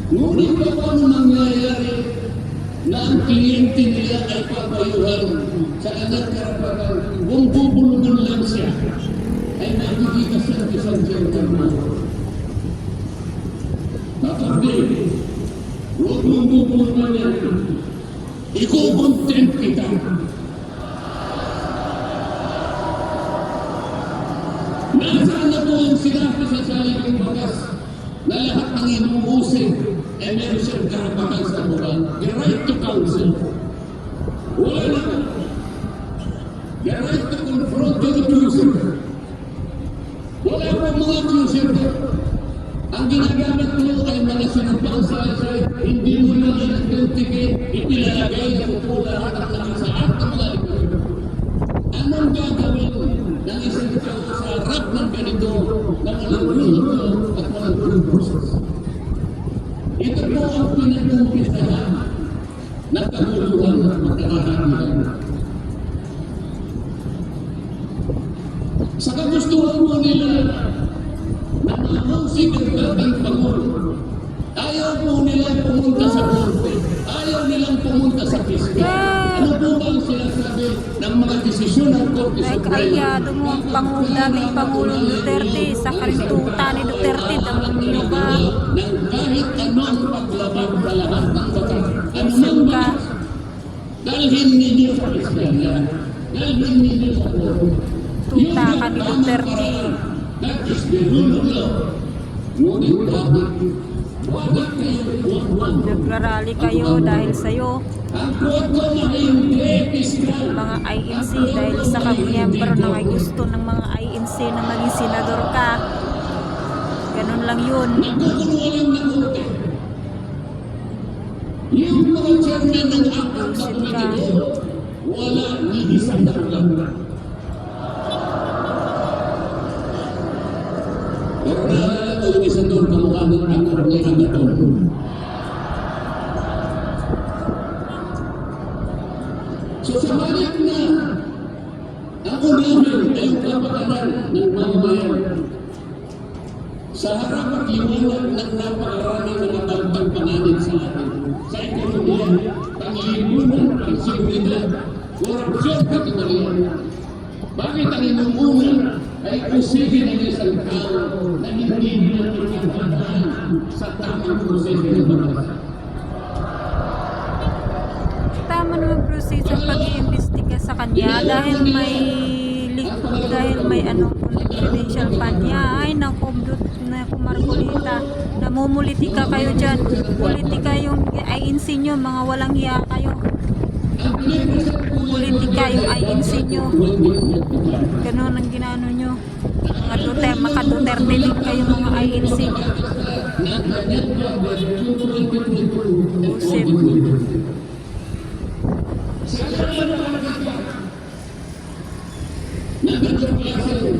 Ngunit kapag nangyayari na ang kliyente nila ay papayuhan sa kanyang karapatan, kung bubulungan lang siya, ay makikita sa isang gentleman. Tatagdi, huwag mong bubulungan yan. Iko-content kita. Nasaan na po ang sinabi sa saligang bagas na lahat ng inuusin ay meron siyang karapatan sa moral. The right to counsel. Wala na. The right to confront the accuser. Wala po mga accuser. Ang ginagamit mo ay mga sinumpang saysay, hindi mo na i-authenticate, ipilalagay na po lahat ang nakasaat ng mga accuser. Anong gagawin ng isang tao sa harap ng ganito na walang rule at walang due process? Ito po ang pinag-umpisahan na kahuluhan at magkakahagihan. Sa kagustuhan mo nila na mamusik ang dating Pangulo, ayaw po nila pumunta sa korte, ayaw nilang pumunta sa piskal. Ano po ba ang sinasabi ng mga desisyon ng Korte Suprema? Kayado mo ang dating Pangulong Duterte sa karintuta ni Duterte, damang nyo ba? Ng kahit anong paglabag sa lahat ng batas. Anumang batas, dalhin ninyo sa piskalya, dalhin ninyo sa korte. Tuta ka ni Duterte. That is the rule of law. Ngunit bakit? Bakit kayo buwan-buwan? Nagrarally kayo dahil sa'yo. Ang koto na hindi piskal. Mga INC dahil sa kamiyembro na may gusto ng mga INC na maging senador ka. Ganun lang yun. Nagkukulungan ng korte. Yung mga chairman ng apat na komite, wala ni isang nakulang. Pero naalala ko yung isang doon kamukha ng anak ni Agaton. So sa balik na ang unahin ay yung kapakanan ng mamamayan. Sa harap at liwanag ng napakaraming mga bantang panganib sa atin. Sa ekonomiya, panglipunan, pangsigunidad, korupsyon, kategorya. Bakit ang inumuna ay kusipin ng isang tao na hindi nila pinagpataan sa tamang proseso ng batas? Tama naman proseso pag-iimbestiga sa kanya dahil may confidential fund niya. Ay naku Marcolita, namumulitika kayo dyan. Politika yung INC nyo, mga walang hiya kayo. Politika yung INC nyo. Ganun ang ginano nyo. Maka-Duterte din kayo mga INC. Usip. Nagkakasal